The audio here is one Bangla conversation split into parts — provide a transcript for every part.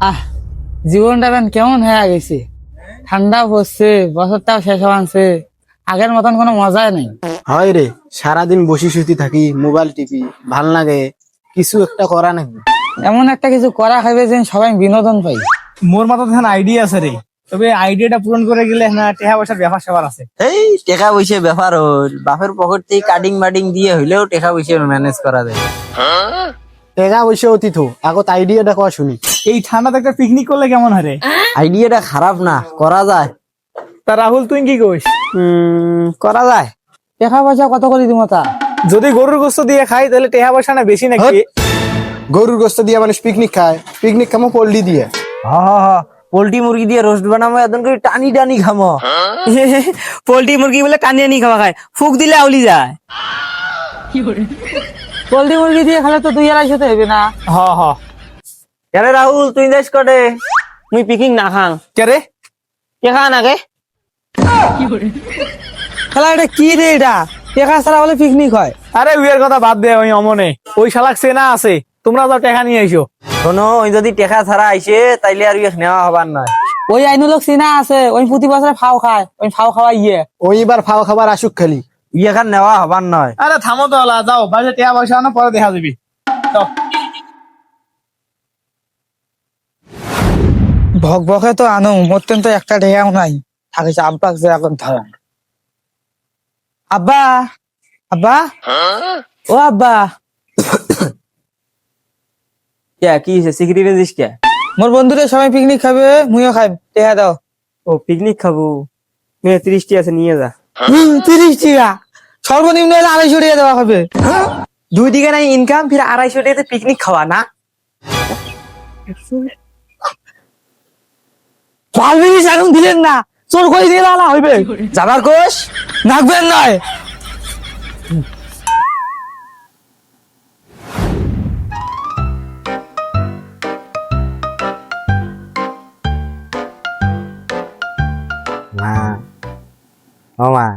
আহ জীবনটা এখন কেমন হয়ে গেছে। ঠান্ডা পড়ছে, বছরটাও শেষ হওয়াছে, আগের মতন কোনো মজাই নেই। হয় রে, সারাদিন বসি শুতি থাকি, মোবাইল টিপি, ভাল লাগে কিছু একটা করা নাকি? এমন একটা কিছু করা খাইবে যে সবাই বিনোদন পাই। মোর মাথায় এখন আইডিয়া আছে রে, তবে আইডিয়াটা পূরণ করে গেলে না টেহা পয়সার ব্যাপার স্যাপার আছে। এই টাকা পয়সা ব্যাপার হল, বাপের পকেট থেকে কাটিং মাটিং দিয়ে হইলেও টাকা পয়সা ম্যানেজ করা যায়। টেকা বসে অতীত আগত আইডিয়াটা কয়া শুনি। এই ঠান্ডাতে একটা পিকনিক করলে কেমন হয় রে? আইডিয়াটা খারাপ না, করা যায়। তা রাহুল তুই কি কইস? করা যায়। টাকা পয়সা কত করে দিব তা? যদি গরুর গোস্ত দিয়ে খাই তাহলে টেহা পয়সা না বেশি নাকি? গরুর গোস্ত দিয়ে মানুষ পিকনিক খায়, পিকনিক খামো পল্লি দিয়ে। পোল্ট্রি মুরগি দিয়ে রোস্ট বানাবো, এত করে টানি টানি খামো। পোল্ট্রি মুরগি বলে কানিয়ে নি খাওয়া খায়, ফুক দিলে আউলি যায়। পোল্ট্রি মুরগি দিয়ে খেলে তো 2-250 হইবে না? আরে রাহুল তুই দেশ কটে? মুই পিকনিক না খাং। কে রে? কে খা নাগে? খেলা এটা কি রে? এটা টাকা ছাড়া বলে পিকনিক হয়? আরে উইয়ের কথা বাদ দে, ওই অমনে ওই শালাক চেনা আছে, তোমরা যাও টাকা নিয়ে আইসো। শোনো, ওই যদি টাকা ছাড়া আইসে তাইলে আর ইয়ে নেওয়া হবার নয়। ওই আইনু লোক চিনা আছে, ওই প্রতি বছরে ফাও খায়, ওই ফাও খাওয়া ইয়ে। ওই এবার ফাওয়া খাবার আসুক খালি। ইয়ে খান নেওয়া হবার নয়। আরে থামো তো হলা, যাও বাজে টেহা পয়সা আনো, পরে দেখা যাবি। ভক ভকে তো আনো, মরতেন তো একটা ঢেয়াও নাই। থাকিস আব্বা যে এখন ধরেন। আব্বা, আব্বা, ও আব্বা, কে কি সিকিউরিটি দিস কে? মোর বন্ধুরা সবাই পিকনিক খাবে, মুইও খাইব, টেহা দাও। ও পিকনিক খাবো, 30টি আছে নিয়ে যা। 30 টাকা সর্বনিম্ন হলে 250 টাকা দেওয়া হবে। 2 দিকে নাই ইনকাম, ফির 250 টাকাতে পিকনিক খাওয়া না? ভাবি এখন দিলেন না, চোর করে দিয়ে আলা হইবে। যাবার কোষ নাকবেন নয়। মা, ও মা,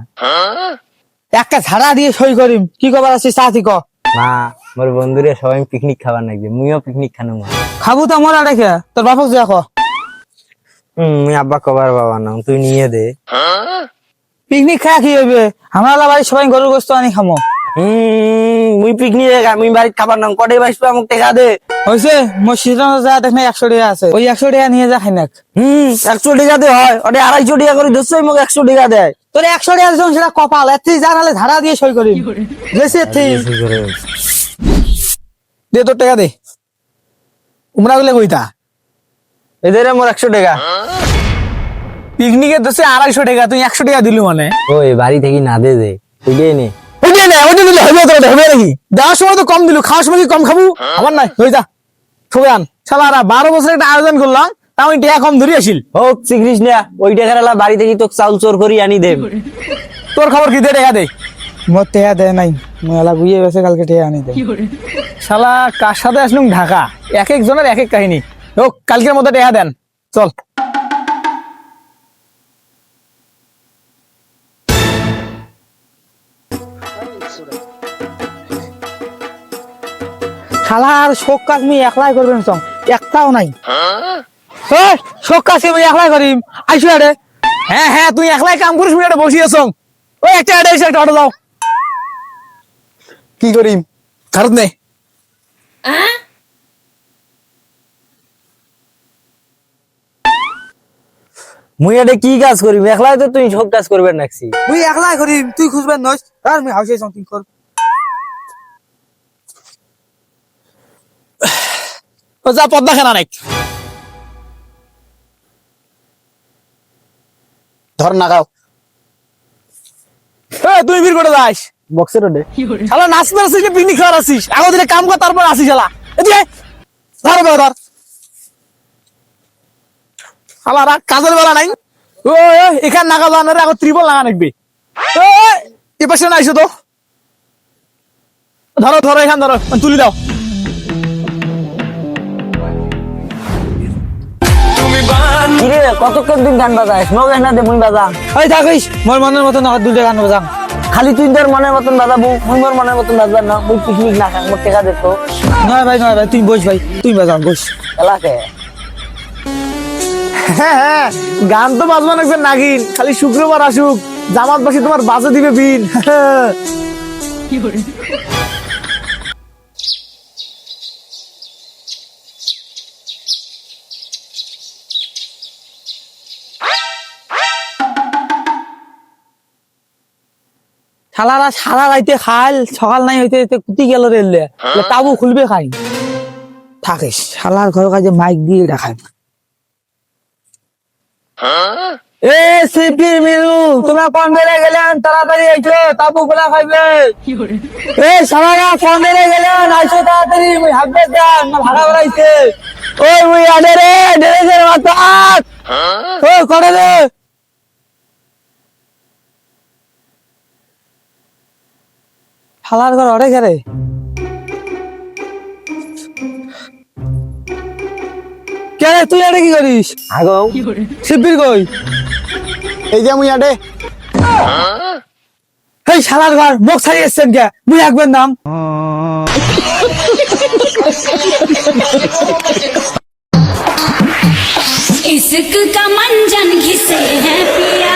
একটা ঝাড়া দিয়ে সই করিম, কি খবর আছে সাথী ক। মা, মোর বন্ধুরে সবাই পিকনিক খাবার নাকি, মুইও পিকনিক খানো মা। খাবো তো মোরা রেখে, তোর বাপক যে দেখো। মুই আব্বা কবার বাবা না, তুই নিয়ে দে। পিকনিক খায় কি হইবে? আমরা বাড়ি সবাই গরুর গোস্ত আনি খামো। মুই পিকনিক মুই বাড়িতে খাবার নাম কটে বাইসবে, আমাকে টাকা দে। হয়েছে মোর সিজন যা দেখে 100 টাকা আছে, ওই 100 টাকা নিয়ে যা খাই নাক। 100 টাকা দে হয়, ওটা 250 টাকা করে ধরছে, মোক 100 টাকা দেয়। তোর 100 টাকা দিলাম, সেটা কপাল, এর থেকে যা নাহলে ঝাড়া দিয়ে সই করিম। গেছে এর থেকে। দে তোর টাকা দে, উমরা গুলো কইতা এদের মোর 100 টাকা। পিকনিকের দোষে 250 টাকা, তুই 100 টাকা দিলু মানে? ওই বাড়ি থেকে না দে দে, ওইটাই নে। ওইটা না, ওইটা দিলে হবে তো, হবে নাকি? দেওয়ার সময় তো কম দিলু, খাওয়ার সময় কি কম খাবো? আমার নাই, হয়ে যা সবাই আন। শালারা 12 বছর একটা আয়োজন করলাম, তা আমি টাকা কম ধরে আসিল। হোক চিকরিস না, ওই টাকার বাড়ি থেকে তোকে চাউল চোর করি আনি দেব। তোর খবর কি? দে টাকা দে। মোর টেহা দেয় নাই, মেলা গুইয়ে গেছে, কালকে টেহা আনি দে। শালা কার সাথে আসলুম ঢাকা, এক এক জনের এক এক কাহিনী। হোক কালকের মধ্যে টাকা দেন, চল। শালা আর শোক কাজ আমি একলাই করবেন সং, একটাও নাই। এই, শোক কাজ আমি একলাই করিম, আইসো আরে। হ্যাঁ হ্যাঁ, তুই একলাই কাম করিস, মিনিটে বসিয়েছ। ওই একটা অ্যাড এসে একটা অটো দাও। কি করিম? খারত নেই। মুই এটা কি কাজ করি? একলাই তো তুই সব কাজ করবেন নাকছি। তুই একলাই করিম, তুই খুঁজবেন নয়, আর আমি হাউসে সামথিং কর। ও যা পদ্মা খানা নাক। ধর নাগাও তুই ভিড় করে যাস বক্সের ওডে। শালা নাচতে আসিস না পিকনিক খাওয়ার আসিস? আগে দিনে কাম কর, তারপর আসিস। শালা এদিকে ধর ধর ধর। শালা রাত কাজের বেলা নাই। ও এখান নাগা জানারে আগে ত্রিপল লাগা নাকবে। এ পাশে না আইসো তো, ধরো ধরো, এখান ধরো, তুলি দাও। কিরে কতক্ষণ দিন গান বাজাস? মোক না দে, মুই বাজা। ওই থাকিস, মোর মনের মতো না 2 টাকা গান বাজাম। খালি তুই তোর মনের মতন বাজাবো, মুই মোর মনের মতন বাজবার না। মুই পিকনিক না খাং, মোক টাকা দে তো। নয় ভাই, নয় ভাই, তুই বস ভাই, তুই বাজাম বস। এলাকে হ্যাঁ হ্যাঁ, গান তো বাজবা একজন নাগিন, খালি শুক্রবার আসুক জামাতবাসী তোমার বাজে দিবে বিন। শালারা সারা রাইতে খাল, সকাল নাই হইতে হইতে কুটি গেল রেলে, তাবু খুলবে খাই থাকিস। শালার ঘর কাজে মাইক দিয়ে রাখায়। এ সিপির মিনু, তোমরা কোন বেড়ে গেলেন? তাড়াতাড়ি আইছো, তাবু খোলা খাইবে। এ শালারা কোন বেড়ে গেলেন? আইছো তাড়াতাড়ি, মুই হাঁকবে যান না ভাড়া বেড়াইছে। ওই মুই আডে রে, ডেরেজের মাথা ও করে রে। শালার ঘর অরে ঘরে কে রে? তুই আরে কি করিস? আগো শিবির কই? এই যে মুই আডে এই শালার ঘর মুখ ছাড়িয়ে এসছেন কে? মুই একবার নাম इश्क का मंजन घिसे है पिया